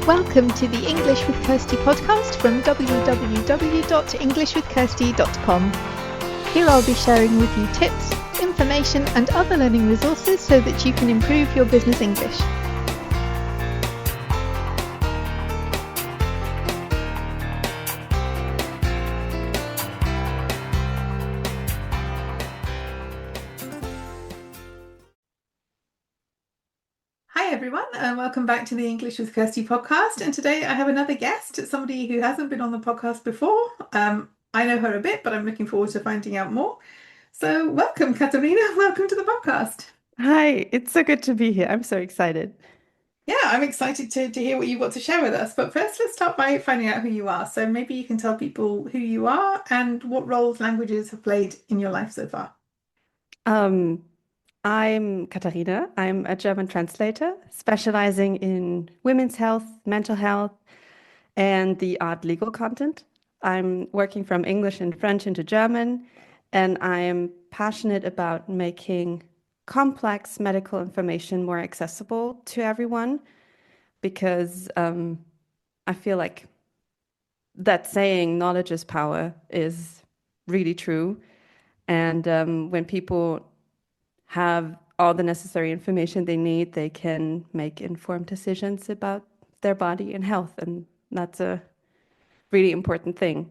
Welcome to the English with Kirsty podcast from www.englishwithkirsty.com. Here I'll be sharing with you tips, information and other learning resources so that you can improve your business English. Hi everyone, and welcome back to the English with Kirsty podcast. And today I have another guest, somebody who hasn't been on the podcast before. I know her a bit, but I'm looking forward to finding out more. So welcome, Katharina. Welcome to the podcast. Hi, it's so good to be here. I'm so excited. Yeah, I'm excited to hear what you've got to share with us. But first, let's start by finding out who you are. So maybe you can tell people who you are and what roles languages have played in your life so far. Um, I'm Katharina. I'm a German translator specializing in women's health, mental health, and the art legal content. I'm working from English and French into German, and I am passionate about making complex medical information more accessible to everyone because I feel like that saying knowledge is power is really true. And when people have all the necessary information they need, they can make informed decisions about their body and health. And that's a really important thing,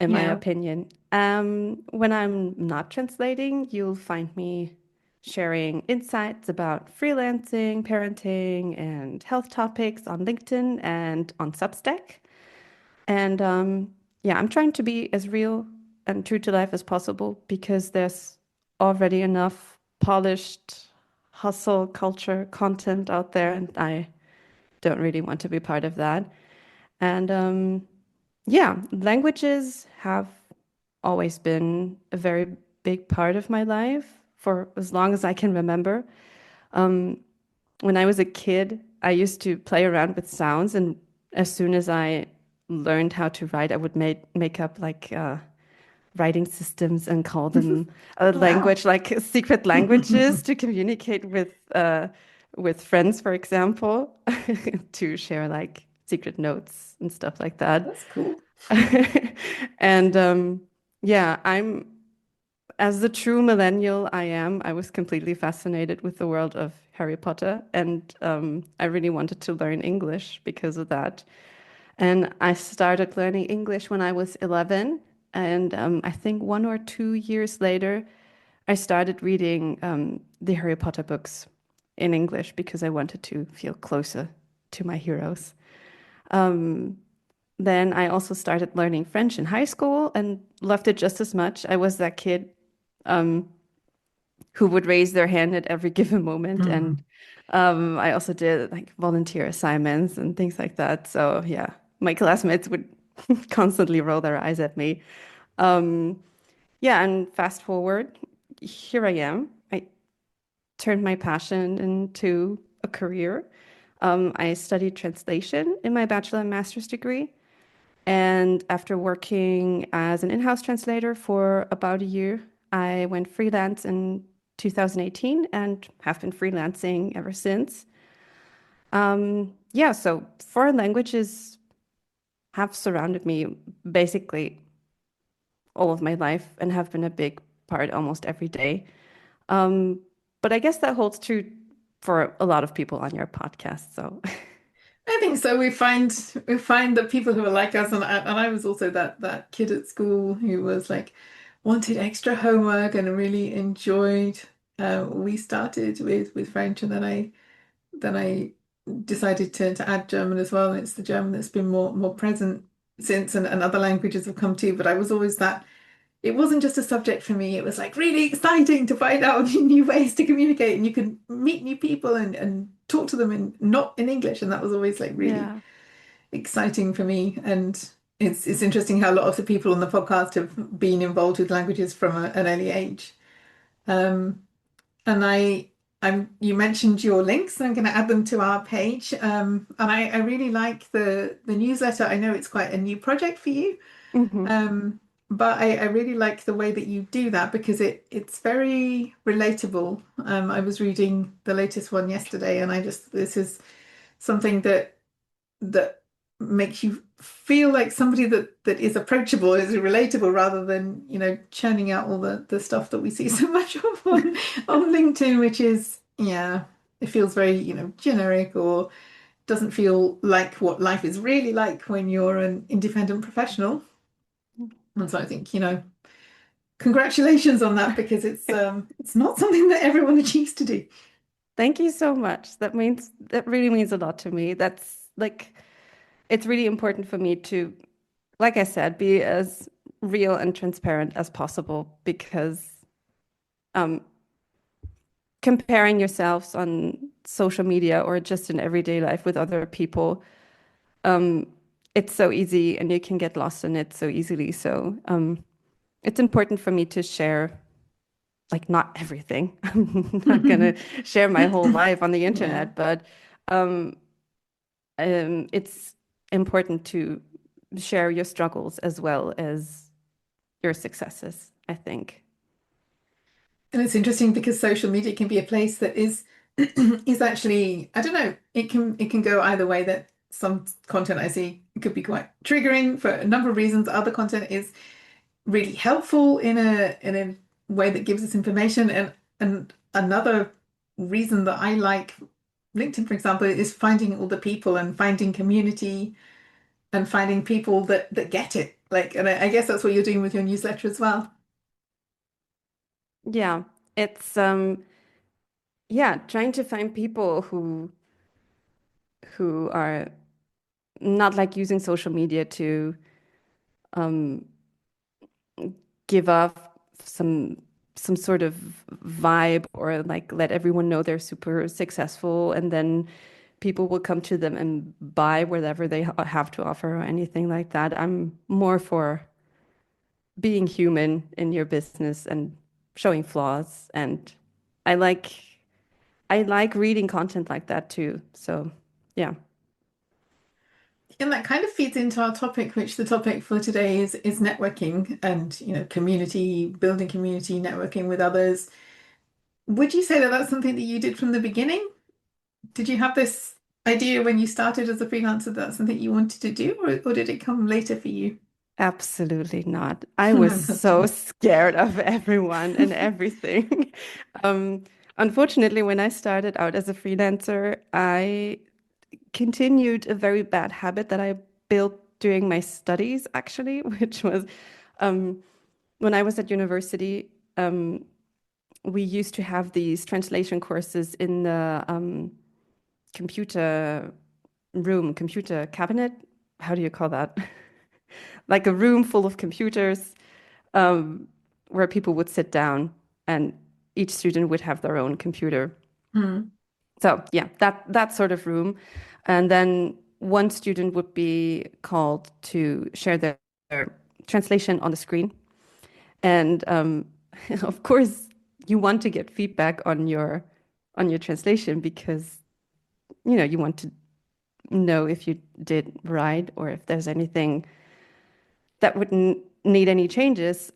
in my Yeah. opinion. When I'm not translating, you'll find me sharing insights about freelancing, parenting, and health topics on LinkedIn and on Substack. And yeah, I'm trying to be as real and true to life as possible because there's already enough polished hustle culture content out there, and I don't really want to be part of that. And yeah, languages have always been a very big part of my life for as long as I can remember. Um, when I was a kid, I used to play around with sounds, and as soon as I learned how to write, I would make up like writing systems and call them a Wow. language, like secret languages, to communicate with friends, for example, to share like secret notes and stuff like that. That's cool. And yeah, I'm as the true millennial I am, I was completely fascinated with the world of Harry Potter, and I really wanted to learn English because of that. And I started learning English when I was 11, and I think 1 or 2 years later, I started reading the Harry Potter books in English because I wanted to feel closer to my heroes. Um, then I also started learning French in high school and loved it just as much. I was that kid um, who would raise their hand at every given moment. And Mm. I also did like volunteer assignments and things like that. So yeah, my classmates would constantly roll their eyes at me. Um, yeah, and fast forward, here I am. I turned my passion into a career. I studied translation in my bachelor and master's degree. And after working as an in-house translator for about a year, I went freelance in 2018 and have been freelancing ever since. Yeah, so foreign languages have surrounded me basically all of my life and have been a big part almost every day. Um, but I guess that holds true for a lot of people on your podcast. So, I think so. We find that people who are like us, and I was also that kid at school who was like wanted extra homework and really enjoyed. We started with French, and then I decided to add German as well. And it's the German that's been more present since, and other languages have come too. But I was always that. It wasn't just a subject for me. It was like really exciting to find out new ways to communicate, and you could meet new people and talk to them in not in English, and that was always like really yeah. exciting for me. And it's interesting how a lot of the people on the podcast have been involved with languages from an early age. Um, and you mentioned your links, and I'm going to add them to our page. And I really like the newsletter. I know it's quite a new project for you. Hmm. But I really like the way that you do that because it's very relatable. I was reading the latest one yesterday, and this is something that that makes you feel like somebody that is approachable, is relatable, rather than, churning out all the stuff that we see so much of on LinkedIn, which is, yeah, it feels very, generic, or doesn't feel like what life is really like when you're an independent professional. And so I think, congratulations on that, because it's not something that everyone achieves to do. Thank you so much. That really means a lot to me. That's like it's really important for me to, like I said, be as real and transparent as possible because um, comparing yourselves on social media or just in everyday life with other people, um, it's so easy and you can get lost in it so easily. So it's important for me to share, like, not everything. I'm not gonna share my whole life on the Yeah. internet, but um, it's important to share your struggles as well as your successes, I think. And it's interesting because social media can be a place that is is actually, I don't know, it can go either way, that some content I see could be quite triggering for a number of reasons. Other content is really helpful in a way that gives us information. And another reason that I like LinkedIn, for example, is finding all the people and finding community and finding people that get it. Like, and I guess that's what you're doing with your newsletter as well. Yeah, it's yeah, trying to find people who are not like using social media to um give off some some sort of vibe or like let everyone know they're super successful and then people will come to them and buy whatever they have to offer or anything like that. I'm more for being human in your business and showing flaws and I like I like reading content like that too. So, yeah. And that kind of feeds into our topic, which the topic for today is networking and, community, building community, networking with others. Would you say that that's something that you did from the beginning? Did you have this idea when you started as a freelancer, that's something you wanted to do, or did it come later for you? Absolutely not. I was so Imagine. scared of everyone and everything. Um, Unfortunately, when I started out as a freelancer, I continued a very bad habit that I built during my studies, actually, which was um, when I was at university, we used to have these translation courses in the computer room, computer cabinet. How do you call that? Like a room full of computers um, where people would sit down and each student would have their own computer. Hmm. So yeah, that sort of room. And then one student would be called to share their translation on the screen. And of course, you want to get feedback on your translation because you want to know if you did right or if there's anything that wouldn't need any changes.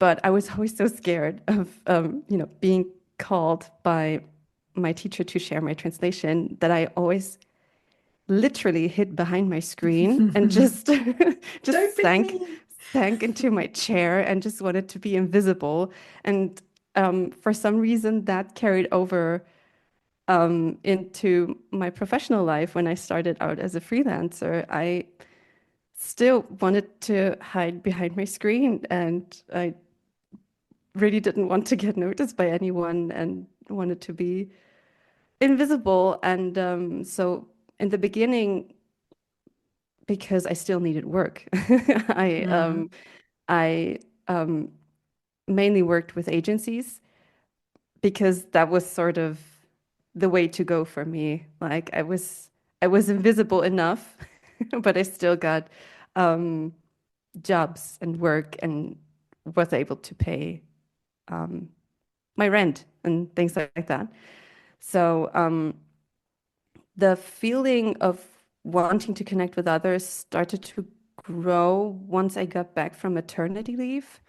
But I was always so scared of, being called by my teacher to share my translation that I always literally hid behind my screen and just Don't just pick sank me. sank into my chair and just wanted to be invisible. And for some reason, that carried over into my professional life when I started out as a freelancer. I still wanted to hide behind my screen and I really didn't want to get noticed by anyone and wanted to be invisible. And so in the beginning, because I still needed work, I Hmm. I um, mainly worked with agencies because that was sort of the way to go for me. Like I was invisible enough, but I still got um, jobs and work and was able to pay um, my rent and things like that. So the feeling of wanting to connect with others started to grow once I got back from maternity leave.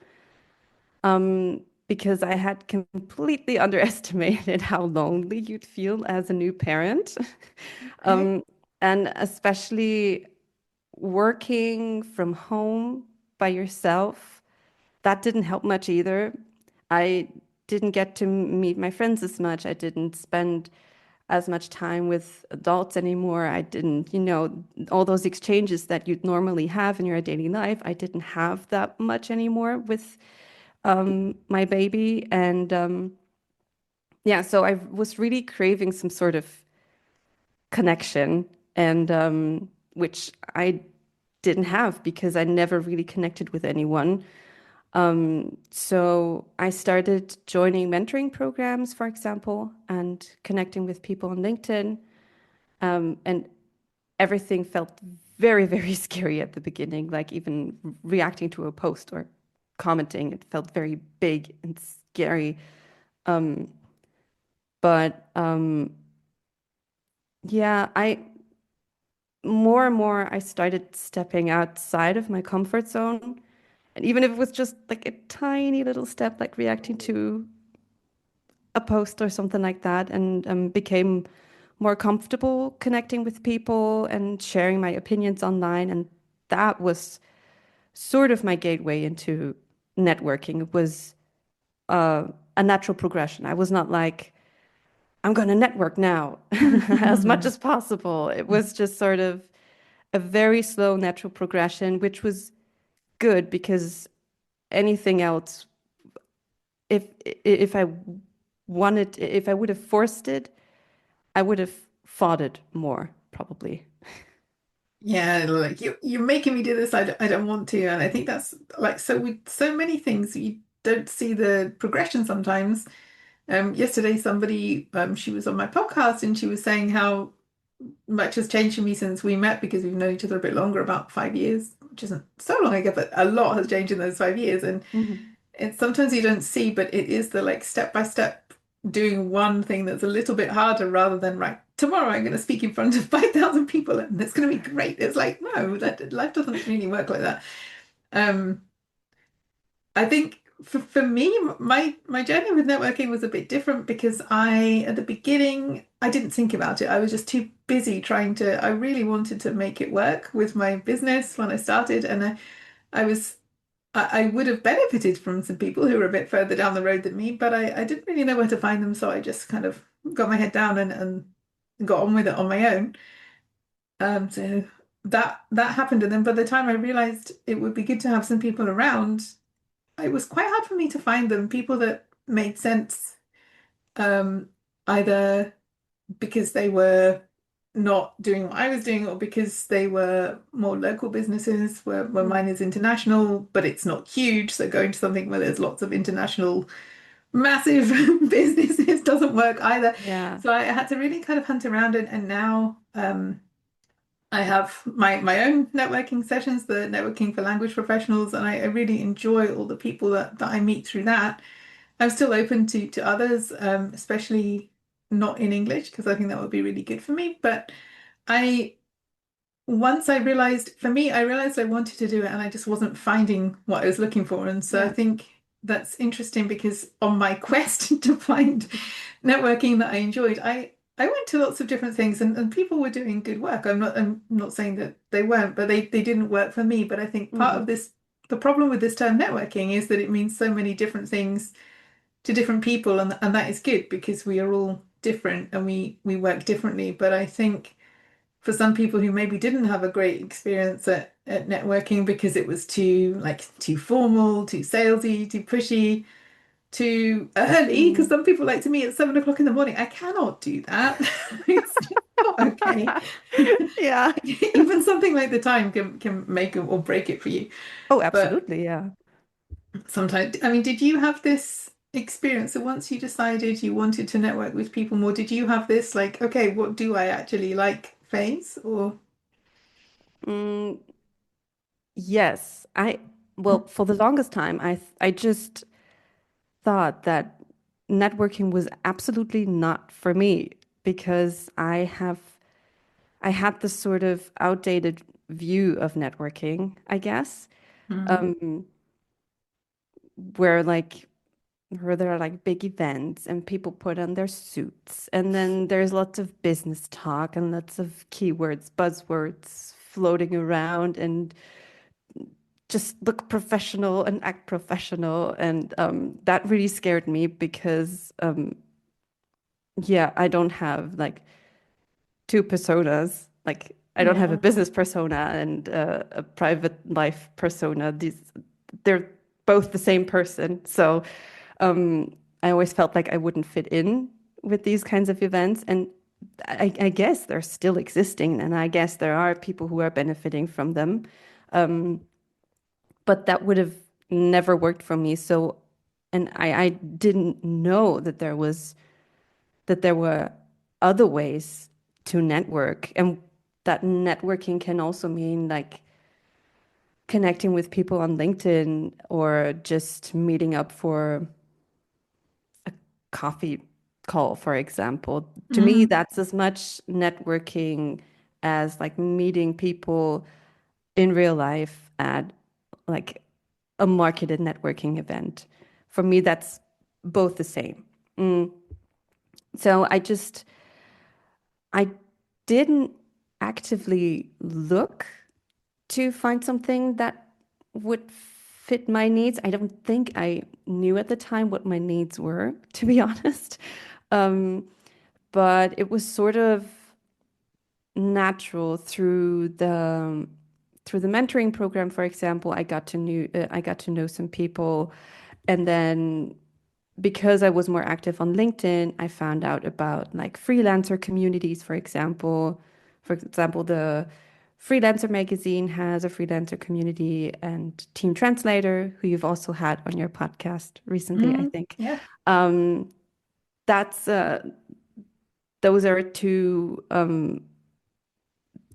Because I had completely underestimated how lonely you'd feel as a new parent. Okay. And especially working from home by yourself, that didn't help much either. I didn't get to meet my friends as much. I didn't spend as much time with adults anymore. I didn't, all those exchanges that you'd normally have in your daily life, I didn't have that much anymore with my baby. And yeah, so I was really craving some sort of connection, and which I didn't have because I never really connected with anyone. So I started joining mentoring programs, for example, and connecting with people on LinkedIn. And everything felt very, very scary at the beginning, like even reacting to a post or commenting, it felt very big and scary. Um, but yeah, I more and more I started stepping outside of my comfort zone. And even if it was just like a tiny little step, like reacting to a post or something like that, and became more comfortable connecting with people and sharing my opinions online. And that was sort of my gateway into networking. It was uh, a natural progression. I was not like, I'm going to network now as much as possible. It was just sort of a very slow, natural progression, which was good because anything else, if I wanted, if I would have forced it, I would have fought it more, probably. Yeah, like you're making me do this. I don't want to, and I think that's like so with so many things you don't see the progression sometimes. Yesterday somebody she was on my podcast and she was saying how much has changed for me since we met because we've known each other a bit longer, about 5 years, which isn't so long ago, but a lot has changed in those 5 years. And Mhm. it's sometimes you don't see, but it is the like step by step doing one thing that's a little bit harder rather than right, tomorrow I'm going to speak in front of 5,000 people and it's going to be great. It's like, no, that life doesn't really work like that. Um, I think for me, my journey with networking was a bit different because at the beginning, I didn't think about it. I was just too busy I really wanted to make it work with my business when I started. And I was, I would have benefited from some people who were a bit further down the road than me, but I didn't really know where to find them. So I just kind of got my head down and got on with it on my own. So that happened. And then by the time I realized it would be good to have some people around, it was quite hard for me to find them, people that made sense, um, either because they were not doing what I was doing or because they were more local businesses where Mm. mine is international, but it's not huge. So going to something where there's lots of international massive businesses doesn't work either. Yeah. So I had to really kind of hunt around and now I have my own networking sessions, the networking for language professionals, and I really enjoy all the people that I meet through that. I'm still open to others, especially not in English, because I think that would be really good for me. But I once I realized, for me, I realized I wanted to do it and I just wasn't finding what I was looking for. And so I Yeah. think that's interesting because on my quest to find networking that I enjoyed, I went to lots of different things and people were doing good work. I'm not saying that they weren't, but they didn't work for me. But I think part of Mhm. this, the problem with this term networking is that it means so many different things to different people, and that is good because we are all different and we work differently. But I think for some people who maybe didn't have a great experience at networking because it was too formal, too salesy, too pushy, too early, because Mm. some people like to meet at 7 o'clock in the morning. I cannot do that. It's just not okay. Yeah. Even something like the time can make it or break it for you. Oh, But absolutely. Yeah. sometimes, I mean, did you have this experience? So once you decided you wanted to network with people more, did you have this like, okay, what do I actually like phase or? Mm, yes. Well, for the longest time, I just thought that networking was absolutely not for me because I had this sort of outdated view of networking, I guess, Mm, um, where like where there are like big events and people put on their suits. And then there's lots of business talk and lots of keywords, buzzwords floating around and just look professional and act professional. And that really scared me because, yeah, I don't have like two personas. Like, I don't have a Yeah. business persona and a private life persona. They're both the same person. So, I always felt like I wouldn't fit in with these kinds of events. And I guess they're still existing, and I guess there are people who are benefiting from them. Um, but that would have never worked for me. So, and I didn't know that there were other ways to network, and that networking can also mean like connecting with people on LinkedIn or just meeting up for coffee call, for example. To me, Mm. that's as much networking as like meeting people in real life at like a marketed networking event. For me, that's both the same. Mm. So I didn't actively look to find something that would fit my needs. I don't think I knew at the time what my needs were, to be honest. Um, but it was sort of natural through the mentoring program, for example. I got to know some people, and then because I was more active on LinkedIn, I found out about like freelancer communities, for example. For example, the Freelancer magazine has a freelancer community, and Team Translator, who you've also had on your podcast recently, I Mm. think. Yeah. Um, that's those are two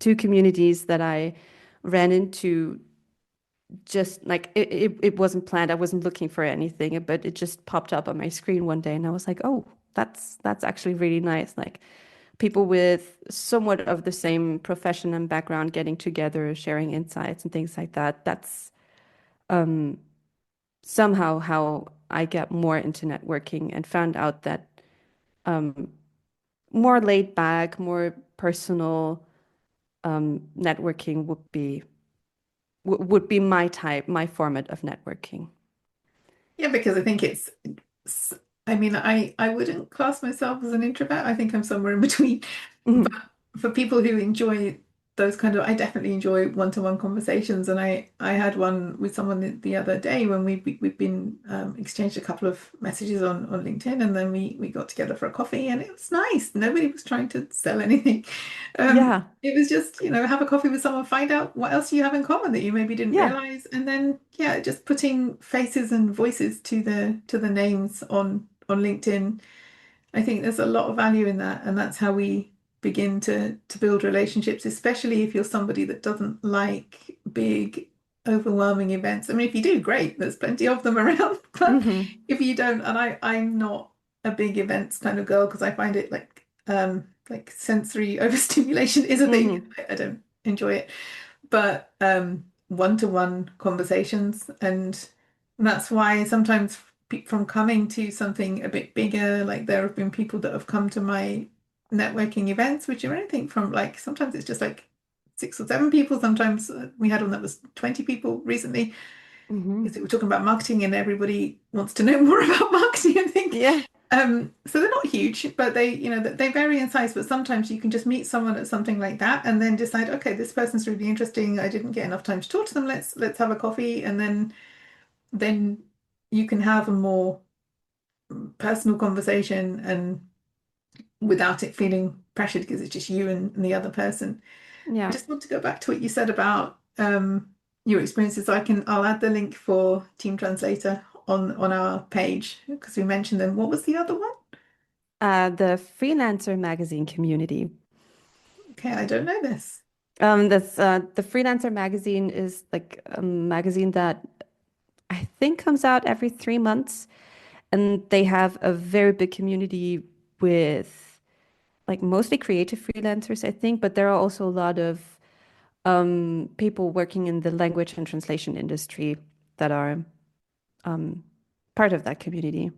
communities that I ran into just like it wasn't planned. I wasn't looking for anything, but it just popped up on my screen one day and I was like, oh, that's actually really nice. Like people with somewhat of the same profession and background getting together, sharing insights and things like that. That's um, somehow how I get more into networking and found out that um, more laid back, more personal networking would be my type, my format of networking. Yeah, because I think I mean, I wouldn't class myself as an introvert. I think I'm somewhere in between. But Mhm. for people who enjoy those kind of, I definitely enjoy one-to-one conversations. And I had one with someone the other day when we've been exchanged a couple of messages on LinkedIn, and then we got together for a coffee, and it was nice. Nobody was trying to sell anything. Yeah, It was just, have a coffee with someone, find out what else you have in common that you maybe didn't yeah. realize, and then yeah, just putting faces and voices to the names on LinkedIn. I think there's a lot of value in that, and that's how we begin to build relationships, especially if you're somebody that doesn't like big, overwhelming events. I mean, if you do, great, there's plenty of them around. But Hmm. if you don't, and I'm not a big events kind of girl because I find it like sensory overstimulation is a thing. Hmm. I don't enjoy it. But one-to-one conversations, and that's why sometimes from coming to something a bit bigger, like there have been people that have come to my networking events, which are anything from like sometimes it's just like 6 or 7 people. Sometimes we had one that was 20 people recently Hmm. because we're talking about marketing and everybody wants to know more about marketing, I think. Yeah, So they're not huge, but they vary in size. But sometimes you can just meet someone at something like that and then decide, okay, this person's really interesting. I didn't get enough time to talk to them. Let's have a coffee, and then you can have a more personal conversation and without it feeling pressured because it's just you and the other person. I yeah. just want to go back to what you said about your experiences. I'll add the link for Team Translator on our page because we mentioned them. What was the other one? The freelancer magazine community. Okay, I don't know this. That's the freelancer magazine is like a magazine that I think comes out every 3 months, and they have a very big community with like mostly creative freelancers, I think, but there are also a lot of people working in the language and translation industry that are um, part of that community.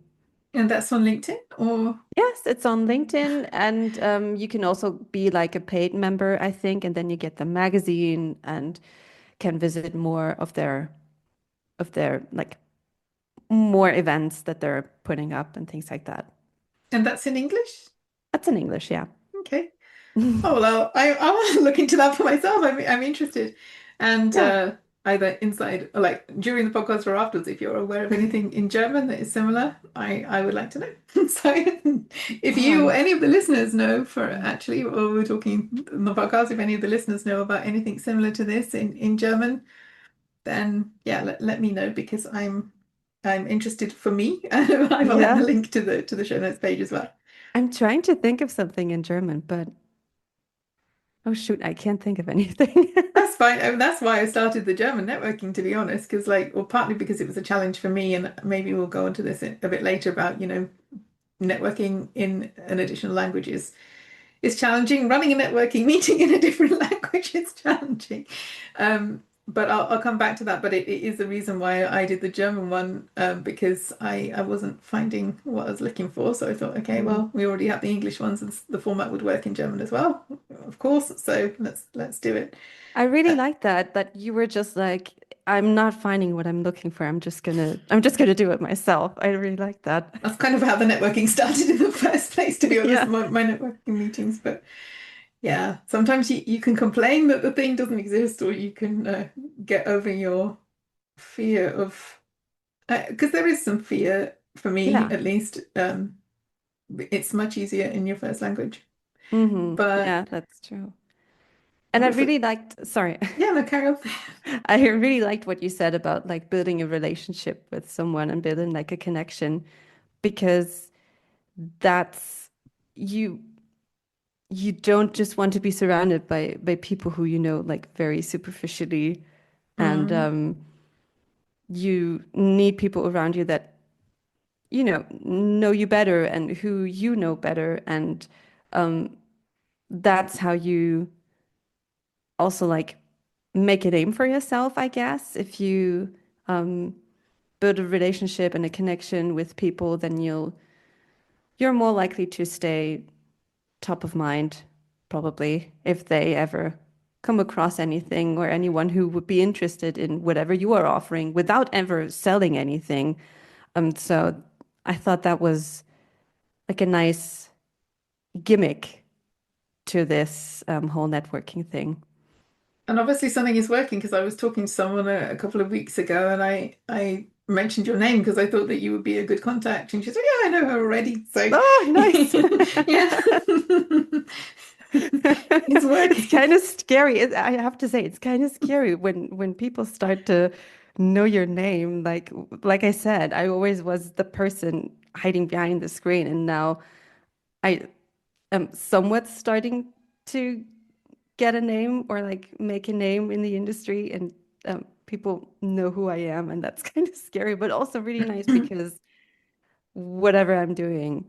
And that's on LinkedIn or Yes, it's on LinkedIn, and you can also be like a paid member, I think, and then you get the magazine and can visit more of their like more events that they're putting up and things like that. and that's in English? That's in English, yeah. Okay. Oh, well, I want to look into that for myself. I'm interested. And Yeah. either inside or like during the podcast or afterwards, if you're aware of anything in German that is similar, I would like to know. So if you or Um, any of the listeners know for actually, or we're talking in the podcast, if any of the listeners know about anything similar to this in German, then yeah, let me know because I'm interested for me. I will add the yeah. link to the show notes page as well. I'm trying to think of something in German, but oh shoot, I can't think of anything. That's fine. I mean, that's why I started the German networking, to be honest, because like, well, partly because it was a challenge for me, and maybe we'll go into this a bit later about, networking in an additional language is challenging. Running a networking meeting in a different language is challenging. But I'll come back to that. But it is the reason why I did the German one, because I wasn't finding what I was looking for. So I thought, okay, Mm. well, we already have the English ones, and the format would work in German as well, of course. So let's do it. I really Uh, like that you were just like, I'm not finding what I'm looking for. I'm just gonna do it myself. I really like that. That's kind of how the networking started in the first place, to be honest, Yeah. my networking meetings. But yeah, sometimes you can complain that the thing doesn't exist, or you can get over your fear of, because there is some fear for me, Yeah. at least. It's much easier in your first language. Yeah, But that's true. And I obviously, really liked, sorry, yeah, no, carry on. I really liked what you said about like building a relationship with someone and building like a connection because that's you you don't just want to be surrounded by people who you know like very superficially and Mm. you need people around you that know you better and who you know better and um that's how you also like make a name for yourself, I guess. If you um build a relationship and a connection with people, then you're more likely to stay top of mind, probably, if they ever come across anything or anyone who would be interested in whatever you are offering without ever selling anything. So I thought that was like a nice gimmick to this whole networking thing. And obviously something is working because I was talking to someone a couple of weeks ago, and I mentioned your name because I thought that you would be a good contact, and she said, "Yeah, I know her already." So Oh, nice. yeah, it's It's working. kind of scary. I have to say, it's kind of scary when people start to know your name. Like I said, I always was the person hiding behind the screen, and now I am somewhat starting to get a name or like make a name in the industry, and people know who I am, and that's kind of scary, but also really nice because whatever I'm doing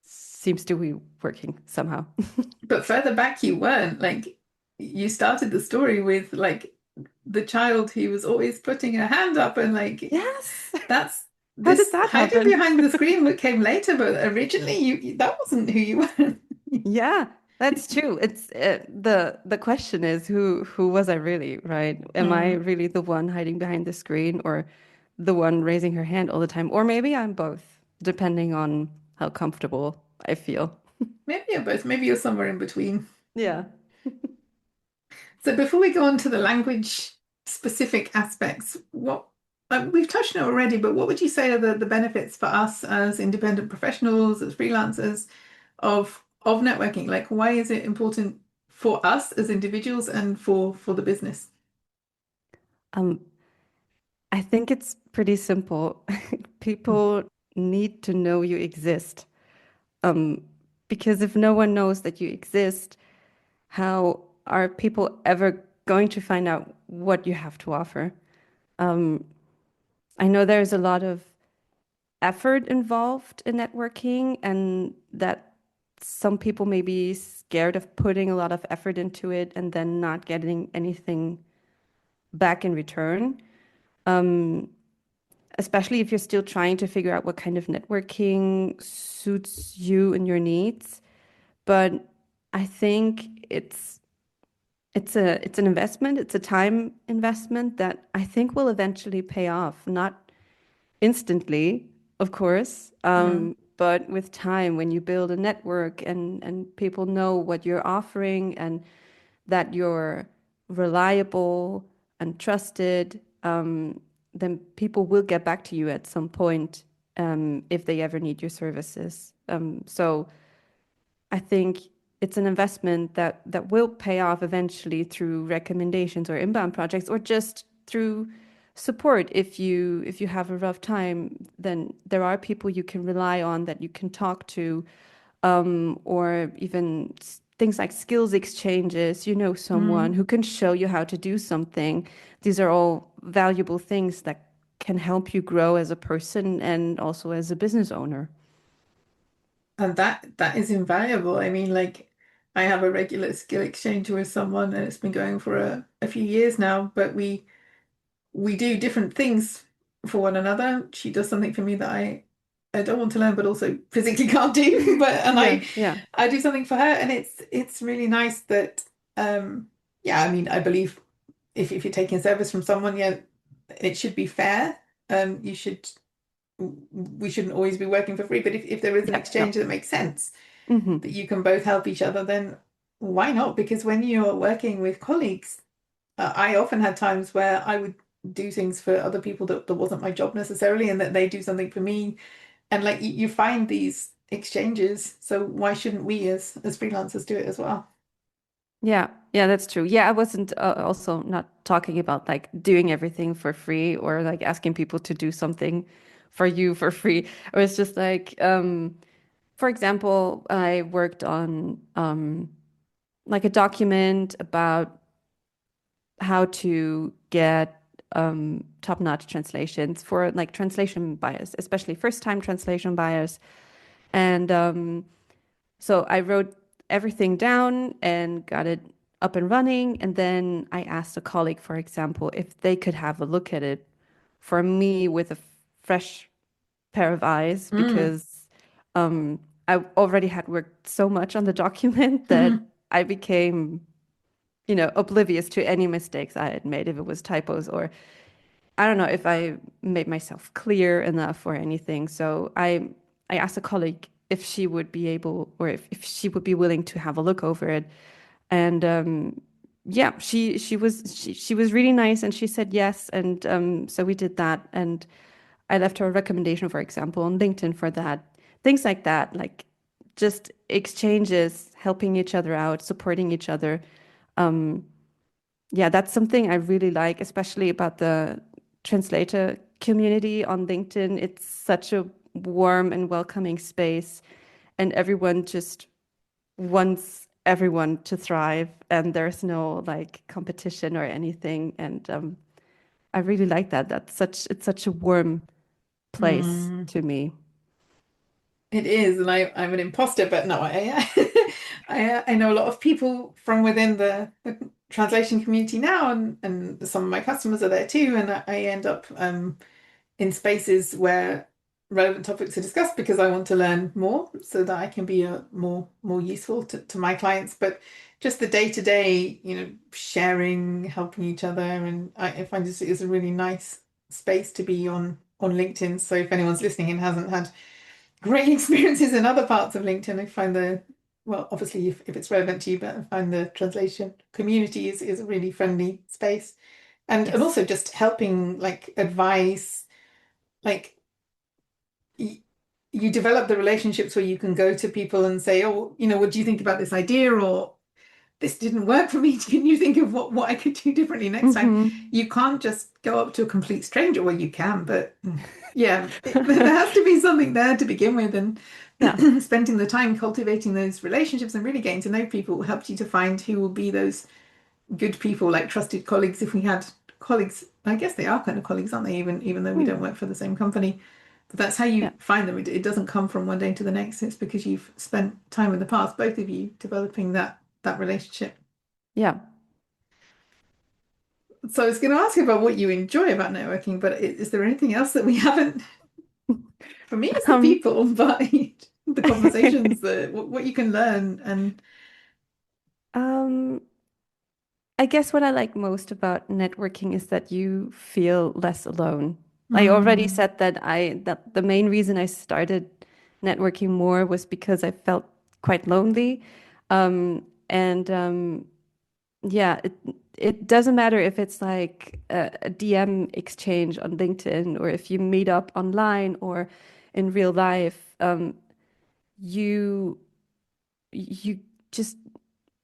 seems to be working somehow. But further back, you weren't like you started the story with like the child who was always putting her hand up, and like Yes. that's How did this that hiding happen? behind the screen that came later. But originally, that wasn't who you were. Yeah, that's true. It's the question is who was I really, right? Am I Mm. really the one hiding behind the screen or the one raising her hand all the time? Or maybe I'm both, depending on how comfortable I feel. Maybe you're both. Maybe you're somewhere in between. Yeah. So before we go on to the language specific aspects, what we've touched on it already, but what would you say are the benefits for us as independent professionals, as freelancers of networking? Like, why is it important for us as individuals and for the business? Um, I think it's pretty simple. People need to know you exist. Um, because if no one knows that you exist, how are people ever going to find out what you have to offer? Um, I know there's a lot of effort involved in networking, and that some people may be scared of putting a lot of effort into it and then not getting anything back in return. especially if you're still trying to figure out what kind of networking suits you and your needs. But I think it's an investment, it's a time investment that I think will eventually pay off. Not instantly, of course, Mm. but with time, when you build a network and people know what you're offering and that you're reliable and trusted, then people will get back to you at some point if they ever need your services. So I think it's an investment that will pay off eventually through recommendations or inbound projects or just through support. If you have a rough time, then there are people you can rely on that you can talk to, or even things like skills exchanges. You know, someone Mm. who can show you how to do something. These are all valuable things that can help you grow as a person and also as a business owner. And that is invaluable. I mean, like I have a regular skill exchange with someone and it's been going for a few years now, but we do different things for one another. She does something for me that I don't want to learn, but also physically can't do. But and Yeah, I yeah, I do something for her, and it's really nice that yeah. I mean, I believe if you're taking service from someone, yeah, it should be fair. You should we shouldn't always be working for free, but if there is an yeah, no. exchange that makes sense, that Hmm. you can both help each other, then why not? Because when you're working with colleagues, I often had times where I would do things for other people that wasn't my job necessarily, and that they do something for me. And like you find these exchanges, so why shouldn't we as freelancers do it as well? Yeah, yeah, that's true. Yeah, I wasn't also not talking about like doing everything for free or like asking people to do something for you for free. It was just like, for example, I worked on like a document about how to get top-notch translations for like translation bias, especially first-time translation bias. And so I wrote everything down and got it up and running. And then I asked a colleague, for example, if they could have a look at it for me with a fresh pair of eyes, Mm. because I already had worked so much on the document that I became, oblivious to any mistakes I had made, if it was typos or I don't know if I made myself clear enough or anything. So I asked a colleague if she would be able or if she would be willing to have a look over it. And yeah, she was really nice and she said yes. And so we did that. And I left her a recommendation, for example, on LinkedIn for that. Things like that, like just exchanges, helping each other out, supporting each other. Um, yeah, that's something I really like, especially about the translator community on LinkedIn. It's such a warm and welcoming space, and everyone just wants everyone to thrive, and there's no like competition or anything. And I really like that. It's such a warm place Mm. to me. It is, and I'm an imposter, but no, I know a lot of people from within the translation community now, and some of my customers are there too, and I end up in spaces where relevant topics are discussed because I want to learn more so that I can be more useful to my clients. But just the day to day, sharing, helping each other, and I find this is a really nice space to be on LinkedIn. So if anyone's listening and hasn't had great experiences in other parts of LinkedIn, I find well, obviously if it's relevant to you, but I find the translation community is a really friendly space. And Yes. also just helping like advice, like y you develop the relationships where you can go to people and say, oh, what do you think about this idea? Or this didn't work for me. Can you think of what I could do differently next time? Hmm. You can't just go up to a complete stranger. Well, you can, but yeah, there has to be something there to begin with. And Yeah. spending the time cultivating those relationships and really getting to know people helps you to find who will be those good people, like trusted colleagues. If we had colleagues, I guess they are kind of colleagues, aren't they? Even though we Hmm. don't work for the same company. But that's how Yeah. you find them. It doesn't come from one day to the next. It's because you've spent time in the past, both of you, developing that relationship. Yeah. So I was going to ask you about what you enjoy about networking, but is there anything else that we haven't? For me, it's the Um, people, but the conversations, what you can learn, and um, I guess what I like most about networking is that you feel less alone. I already mm, said that the main reason I started networking more was because I felt quite lonely. And yeah, it doesn't matter if it's like a DM exchange on LinkedIn or if you meet up online or in real life. You you just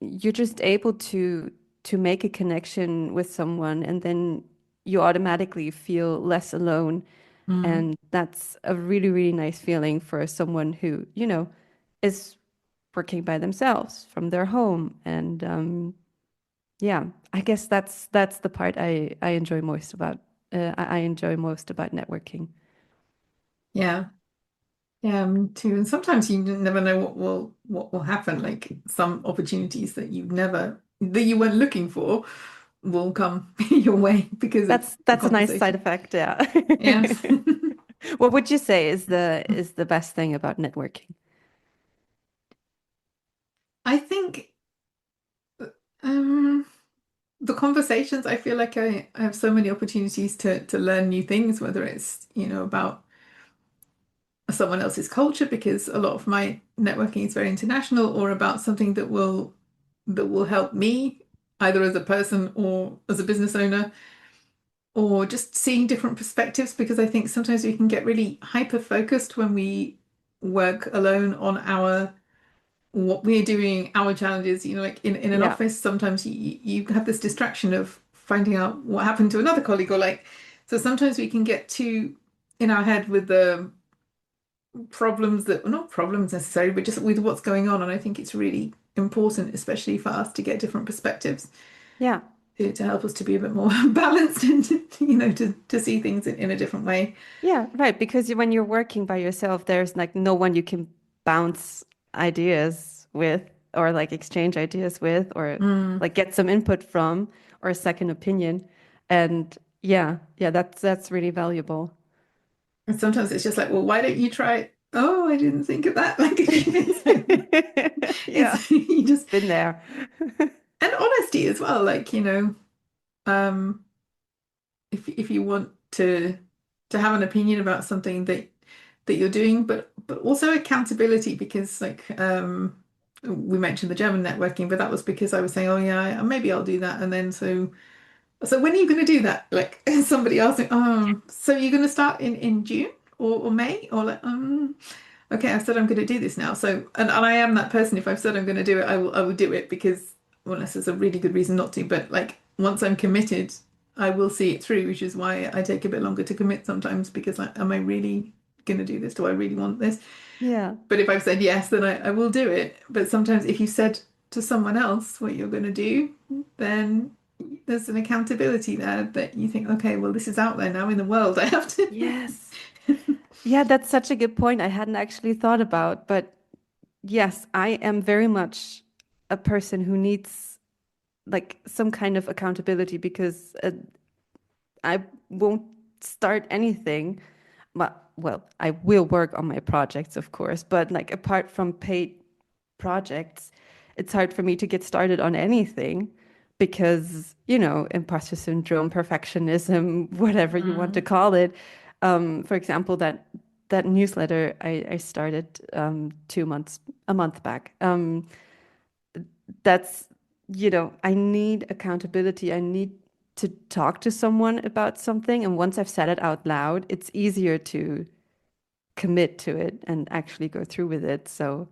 you're just able to make a connection with someone and then you automatically feel less alone. mm, And that's a really, really nice feeling for someone who, is working by themselves from their home. And yeah, I guess that's the part I enjoy most about I enjoy most about networking. yeah, yeah, me too. And sometimes you never know what will happen. Like some opportunities that you weren't looking for will come your way because of the That's a nice side conversation. effect, yeah. Yeah. What would you say is the best thing about networking? I think um the conversations, I feel like I have so many opportunities to learn new things, whether it's, about someone else's culture, because a lot of my networking is very international, or about something that will help me either as a person or as a business owner, or just seeing different perspectives, because I think sometimes we can get really hyper focused when we work alone on our what we're doing, our challenges, like in an Yeah. office, sometimes you have this distraction of finding out what happened to another colleague, or like, so sometimes we can get too in our head with the problems that, well, not problems necessarily, but just with what's going on. And I think it's really important, especially for us, to get different perspectives Yeah. to help us to be a bit more balanced and, to see things in a different way. Yeah, right. Because when you're working by yourself, there's like no one you can bounce ideas with or like exchange ideas with or Mm. like get some input from or a second opinion. And yeah, that's really valuable. And sometimes it's just like, well, why don't you try it? Oh, I didn't think of that. Like, it's like, Yeah, it's you just, been there. and honesty as well. Like, um, if you want to have an opinion about something that you're doing, but also accountability, because like we mentioned the German networking, but that was because I was saying, oh yeah, maybe I'll do that, and then so when are you going to do that? Like somebody asked me, so you're going to start in June or May, or like okay, I've said I'm going to do this now. So, and I am that person. If I've said I'm going to do it, I will do it, because, well, unless there's a really good reason not to. But like once I'm committed, I will see it through, which is why I take a bit longer to commit sometimes, because am I really going to do this? Do I really want this? Yeah. But if I've said yes, then I will do it. But sometimes if you said to someone else what you're going to do, then there's an accountability there that you think, okay, well, this is out there now in the world. I have to. Yes. Yeah, that's such a good point I hadn't actually thought about. But yes, I am very much a person who needs like some kind of accountability because I won't start anything. But, well, I will work on my projects, of course, but like apart from paid projects, it's hard for me to get started on anything because, imposter syndrome, perfectionism, whatever you want to Mm. call it. For example, that newsletter I started 2 months, a month back. That's, I need accountability. I need to talk to someone about something. And once I've said it out loud, it's easier to commit to it and actually go through with it. So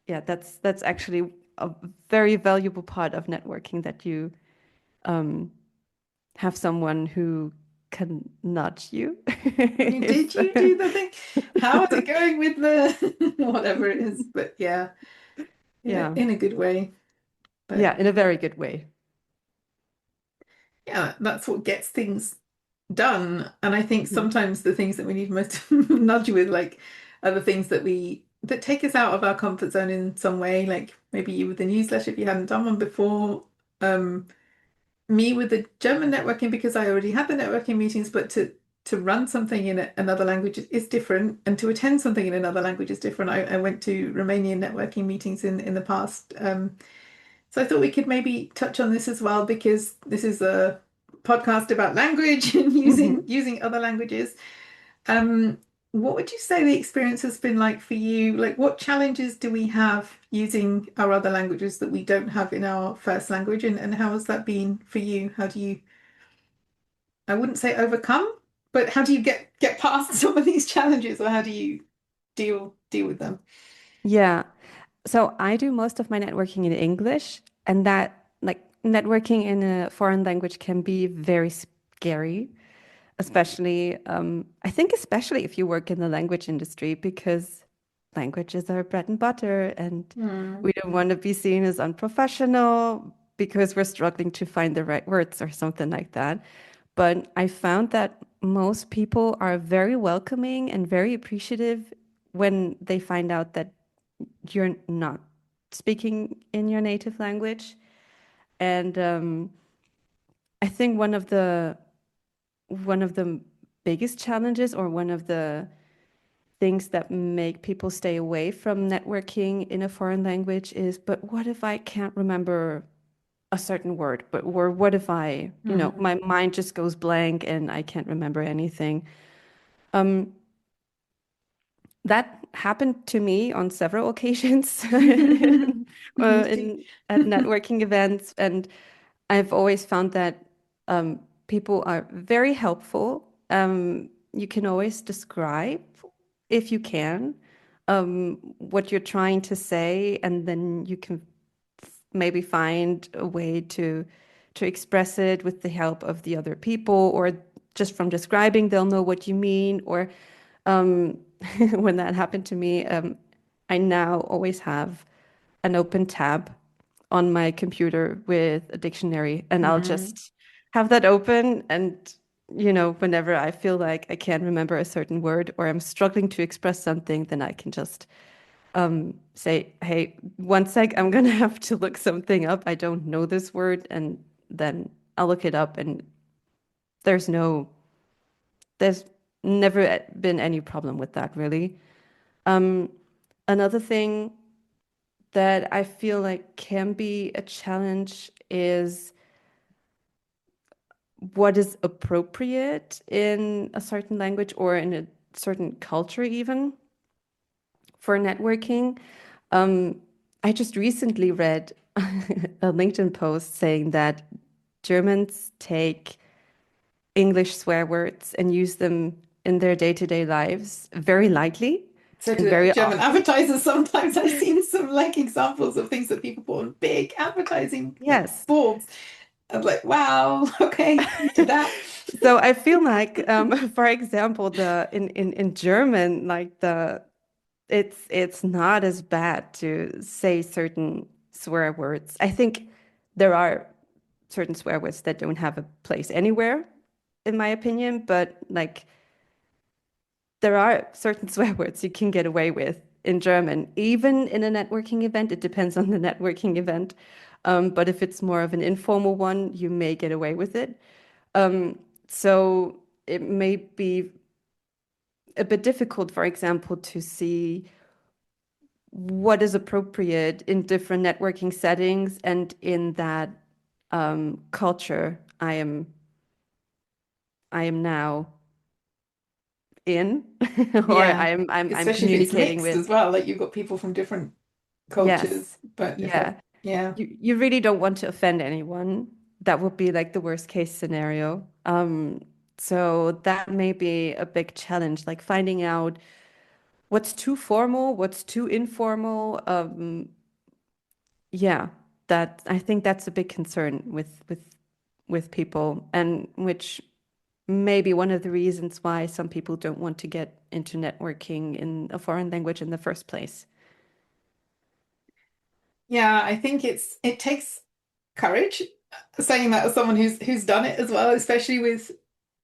yeah, that's actually a very valuable part of networking that you um, have someone who can nudge you. Did If you do the thing? How is it going with the whatever it is? But yeah, in a yeah, in a good way. But yeah, in a very good way. yeah, that's what gets things done. And I think Mhm. sometimes the things that we need most nudge with, like, are the things that take us out of our comfort zone in some way. Like maybe you with the newsletter, if you hadn't done one before. Um, me with the German networking because I already had the networking meetings, but to run something in another language is different, and to attend something in another language is different. I went to Romanian networking meetings in the past, so I thought we could maybe touch on this as well because this is a podcast about language and using other languages. Um, what would you say the experience has been like for you? Like, what challenges do we have using our other languages that we don't have in our first language, and how has that been for you? How do you, I wouldn't say overcome, but how do you get past some of these challenges, or how do you deal with them? Yeah. So I do most of my networking in English, and that like networking in a foreign language can be very scary, especially I think especially if you work in the language industry because languages are bread and butter, and Hmm. we don't want to be seen as unprofessional because we're struggling to find the right words or something like that. But I found that most people are very welcoming and very appreciative when they find out that you're not speaking in your native language. And I think one of the biggest challenges or one of the things that make people stay away from networking in a foreign language is, but what if I can't remember a certain word? But or what if Hmm. my mind just goes blank and I can't remember anything? Um, That happened to me on several occasions Me too. in at networking events, and I've always found that people are very helpful. You can always describe, if you can, what you're trying to say, and then you can maybe find a way to express it with the help of the other people, or just from describing, they'll know what you mean, or um, when that happened to me, I now always have an open tab on my computer with a dictionary, and I'll Mm. just have that open. And, whenever I feel like I can't remember a certain word or I'm struggling to express something, then I can just say, hey, one sec, I'm gonna have to look something up. I don't know this word. And then I'll look it up, and there's no, there's never been any problem with that, really. Um, Another thing that I feel like can be a challenge is what is appropriate in a certain language or in a certain culture, even for networking. Um, I just recently read a LinkedIn post saying that Germans take English swear words and use them in their day-to-day lives very lightly So and do very German often. advertisers sometimes. I've seen some like examples of things that people put on big advertising like Yes. boards. I'm like, wow, okay, you do that. So I feel like, for example, the in German, like it's not as bad to say certain swear words. I think there are certain swear words that don't have a place anywhere, in my opinion, but like there are certain swear words you can get away with in German, even in a networking event. It depends on the networking event. But if it's more of an informal one, you may get away with it. Um, so it may be a bit difficult, for example, to see what is appropriate in different networking settings and in that culture I am now in, or Yeah, I'm especially if it's communicating mixed with. as well, like you've got people from different Yes, cultures. But if I, yeah. yeah, You really don't want to offend anyone. That would be like the worst case scenario. So that may be a big challenge, like finding out what's too formal, what's too informal. Yeah, that I think that's a big concern with people, and which may be one of the reasons why some people don't want to get into networking in a foreign language in the first place. yeah, I think it takes courage saying that as someone who's done it as well, especially with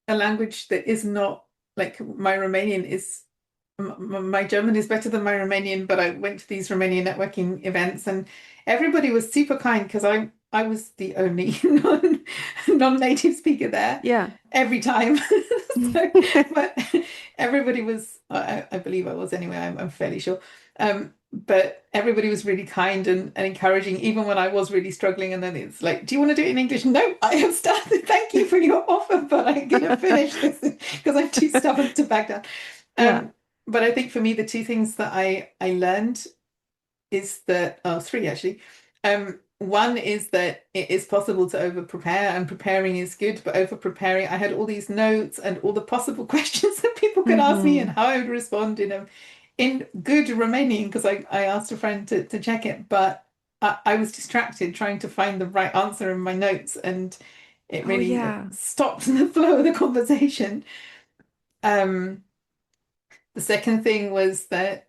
a language that is not like my Romanian is. My German is better than my Romanian, but I went to these Romanian networking events and everybody was super kind because I was the only non non-native speaker there Yeah. every time. So, but everybody was, I believe I was anyway, I'm fairly sure. But everybody was really kind and encouraging, even when I was really struggling. And then it's like, do you want to do it in English? No, I have started. Thank you for your offer, but I'm going to finish this because I'm too stubborn to back down. Yeah. But I think for me, the two things that I learned is that, oh, three actually. One is that it is possible to over prepare, and preparing is good, but over preparing, I had all these notes and all the possible questions that people could ask me and Hmm. how I would respond in good Romanian because I asked a friend to check it, but I was distracted trying to find the right answer in my notes, and it Oh, really yeah. stopped the flow of the conversation. Um, the second thing was that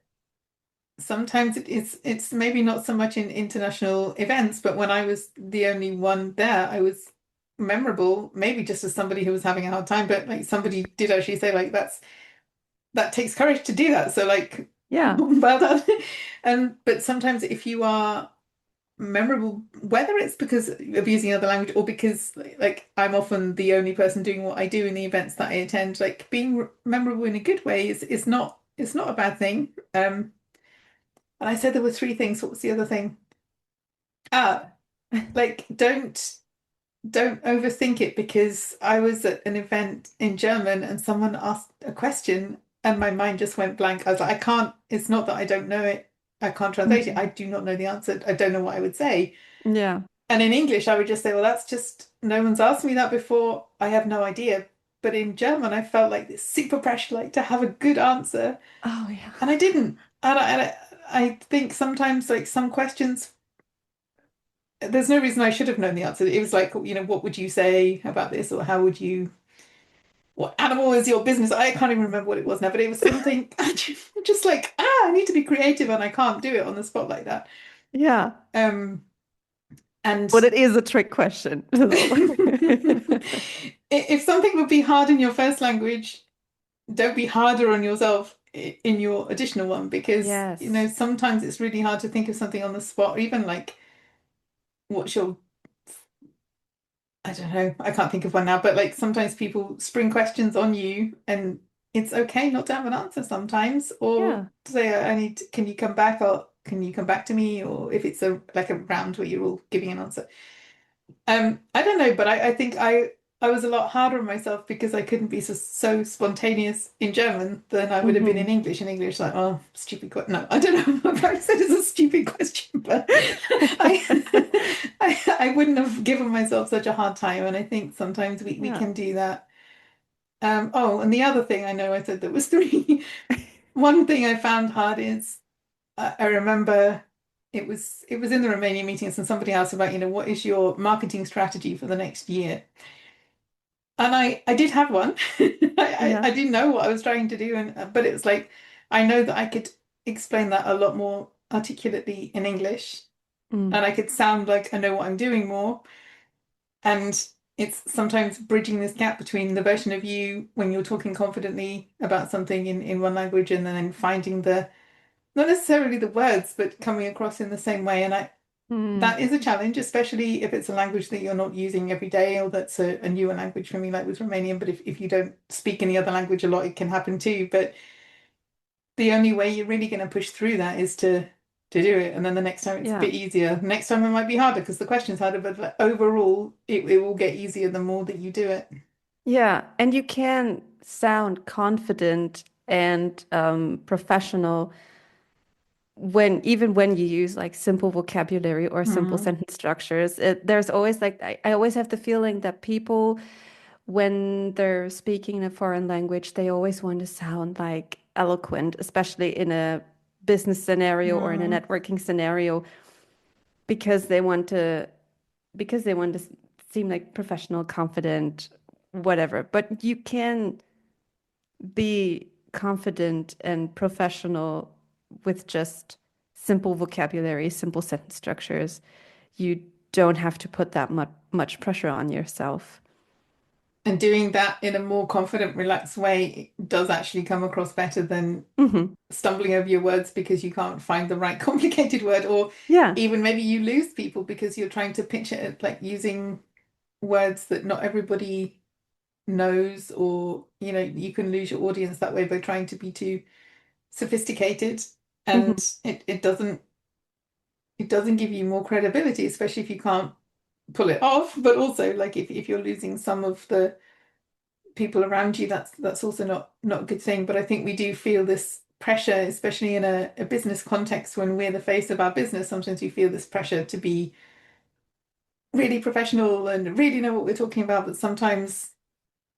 sometimes it's maybe not so much in international events, but when I was the only one there, I was memorable, maybe just as somebody who was having a hard time, but like somebody did actually say like that takes courage to do that. So like Yeah. well done. And but sometimes if you are memorable, whether it's because of using another language or because like I'm often the only person doing what I do in the events that I attend, like being memorable in a good way is not it's not a bad thing. And I said there were three things. What was the other thing? Ah, like don't overthink it because I was at an event in German and someone asked a question and my mind just went blank. I was like, I can't, it's not that I don't know it. I can't translate it. Mhm. I do not know the answer. I don't know what I would say. Yeah. And in English, I would just say, well, that's just, no one's asked me that before. I have no idea. But in German, I felt like this super pressure, like to have a good answer. Oh, yeah. And I didn't. I think sometimes, like some questions there's no reason I should have known the answer. It was like, what would you say about this, or how would you? What animal is your business? I can't even remember what it was now, but it was something just like, I need to be creative, and I can't do it on the spot like that. Yeah. Um, But and it is a trick question. So. if something would be hard in your first language, don't be harder on yourself in your additional one, because Yes. sometimes it's really hard to think of something on the spot, or even like what's your I don't know. I can't think of one now, but like sometimes people spring questions on you and it's okay not to have an answer sometimes, or Yeah. to say, can you come back, or can you come back to me? Or if it's a like a round where you're all giving an answer. I don't know, but I think I was a lot harder on myself because I couldn't be so spontaneous in German than I would have been in Hmm. English. In English, like, oh, stupid question. No, I don't know if I said it's a stupid question, but I wouldn't have given myself such a hard time. And I think sometimes we Yeah. can do that. Oh, and the other thing I know I said there was three. One thing I found hard is I remember it was in the Romanian meetings and somebody asked about, what is your marketing strategy for the next year? And I did have one. I Yeah. didn't know what I was trying to do, and but it was like I know that I could explain that a lot more articulately in English, Mm. and I could sound like I know what I'm doing more. And it's sometimes bridging this gap between the version of you when you're talking confidently about something in one language and then finding not necessarily the words, but coming across in the same way. And Mm. that is a challenge, especially if it's a language that you're not using every day, or that's a newer language for me, like with Romanian. But if you don't speak any other language a lot, it can happen too. But the only way you're really going to push through that is to do it. And then the next time it's a Yeah. bit easier. Next time it might be harder because the question's harder, but like, overall it will get easier the more that you do it. Yeah. And you can sound confident and professional even when you use like simple vocabulary or simple Mm, sentence structures. There's always like I always have the feeling that people, when they're speaking in a foreign language, they always want to sound like eloquent, especially in a business scenario or in a mm. networking scenario, because they want to seem like professional, confident, whatever. But you can be confident and professional with just simple vocabulary, simple sentence structures. You don't have to put that much pressure on yourself. And doing that in a more confident, relaxed way does actually come across better than Hmm. stumbling over your words because you can't find the right complicated word, or Yeah. even maybe you lose people because you're trying to picture it like using words that not everybody knows, or you can lose your audience that way by trying to be too sophisticated, Mhm. and it doesn't give you more credibility, especially if you can't pull it off. But also, like, if you're losing some of the people around you, that's also not a good thing. But I think we do feel this pressure, especially in a business context when we're the face of our business. Sometimes we feel this pressure to be really professional and really know what we're talking about. But sometimes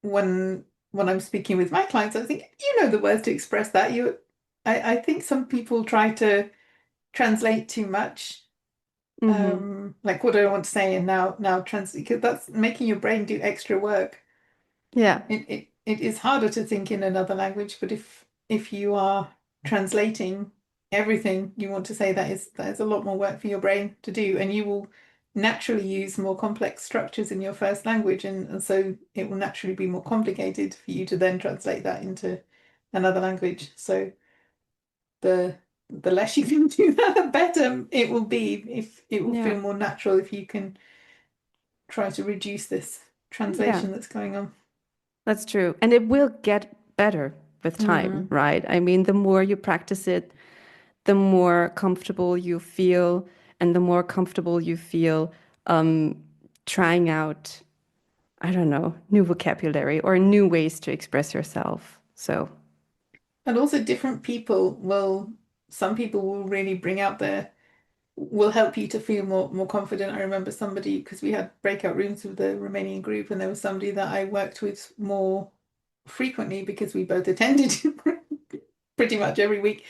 when I'm speaking with my clients, I think you know the words to express that. I think some people try to translate too much. Mhm. Like, what do I want to say, and now translate, because that's making your brain do extra work. Yeah. It is harder to think in another language, but if you are translating everything you want to say, that is a lot more work for your brain to do, and you will naturally use more complex structures in your first language, and so it will naturally be more complicated for you to then translate that into another language. So the the less you can do that, the better it will be. If it will Yeah. feel more natural if you can try to reduce this Yeah. translation that's going on. That's true. And it will get better with time, Mm. right? I mean, the more you practice it, the more comfortable you feel, and the more comfortable you feel um, trying out, I don't know, new vocabulary or new ways to express yourself. So, And also different people will, some people will really bring out will help you to feel more confident. I remember somebody, because we had breakout rooms with the Romanian group, and there was somebody that I worked with more frequently because we both attended pretty much every week.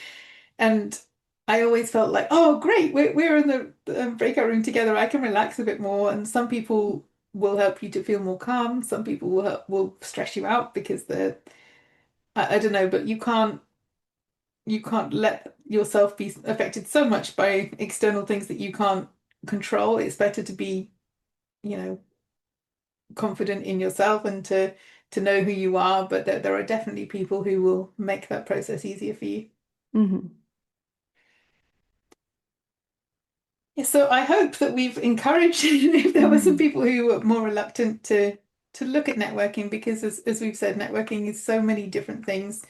And I always felt like, oh, great, we're in the breakout room together. I can relax a bit more. And some people will help you to feel more calm. Some people will stress you out because I don't know, but you can't let yourself be affected so much by external things that you can't control. It's better to be, you know, confident in yourself and to know who you are. But there are definitely people who will make that process easier for you. mhm. Yeah, so I hope that we've encouraged if there were some Mhm. people who were more reluctant to look at networking, because as we've said, networking is so many different things.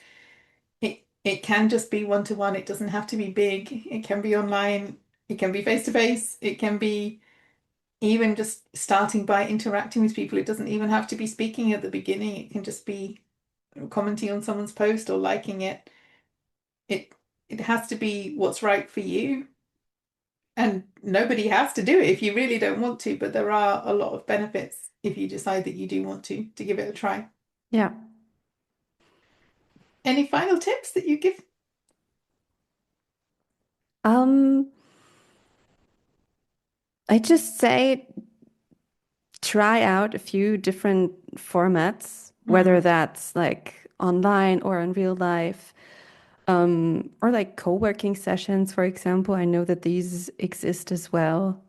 It can just be one-to-one. It doesn't have to be big. It can be online. It can be face-to-face. It can be even just starting by interacting with people. It doesn't even have to be speaking at the beginning. It can just be commenting on someone's post or liking it. It it has to be what's right for you. And nobody has to do it if you really don't want to, but there are a lot of benefits if you decide that you do want to give it a try. Yeah. Any final tips that you give? Um, I just say try out a few different formats, whether Mm. that's like online or in real life, or like co-working sessions, for example. I know that these exist as well.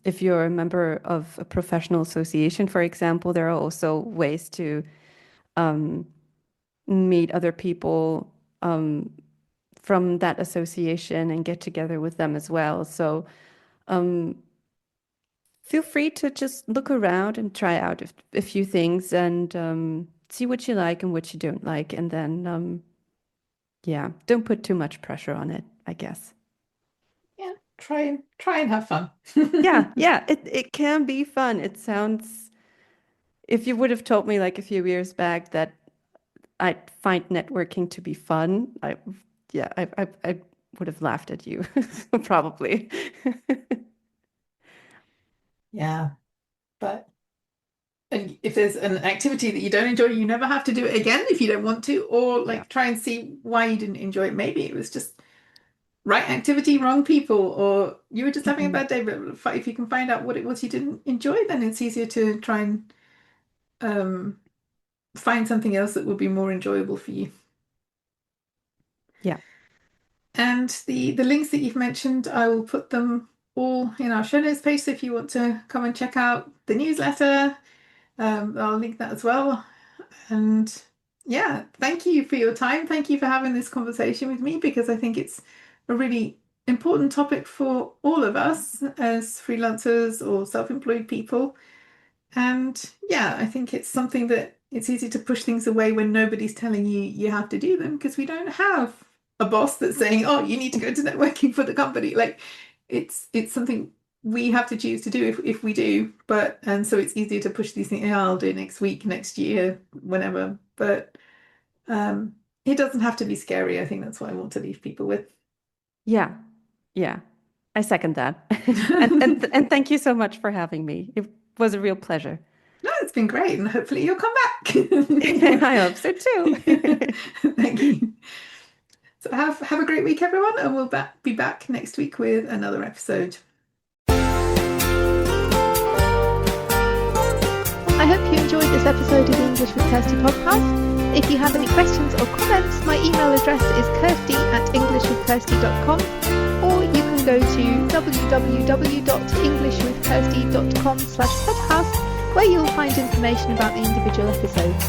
If you're a member of a professional association, for example, there are also ways to meet other people from that association and get together with them as well. So feel free to just look around and try out a few things and see what you like and what you don't like. And then, yeah, don't put too much pressure on it, I guess. Yeah, try and have fun. Yeah, yeah, it can be fun. It sounds, if you would have told me like a few years back that I'd find networking to be fun, yeah, I would have laughed at you, probably. Yeah, but and if there's an activity that you don't enjoy, you never have to do it again if you don't want to, or Yeah. like try and see why you didn't enjoy it. Maybe it was just right activity, wrong people, or you were just having a Mhm. bad day. But if you can find out what it was you didn't enjoy, then it's easier to try and um, find something else that would be more enjoyable for you. Yeah. And the links that you've mentioned, I will put them all in our show notes page. So if you want to come and check out the newsletter, I'll link that as well. And yeah, thank you for your time. Thank you for having this conversation with me, because I think it's a really important topic for all of us as freelancers or self-employed people. And yeah, I think it's something that it's easy to push things away when nobody's telling you you have to do them because we don't have a boss that's saying, "Oh, you need to go to networking for the company." Like it's something we have to choose to do if we do. But and so it's easier to push these things. "Yeah, I'll do it next week, next year, whenever." But it doesn't have to be scary. I think that's what I want to leave people with. Yeah, yeah, I second that. And thank you so much for having me. It was a real pleasure. No, it's been great, and hopefully you'll come back. I hope so too. Thank you. So have a great week, everyone, and we'll be back next week with another episode. I hope you enjoyed this episode of the English with Kirsty podcast. If you have any questions or comments, my email address is kirsty@englishwithkirsty.com, or you can go to www.englishwithkirsty.com/podcast, where you'll find information about the individual episodes.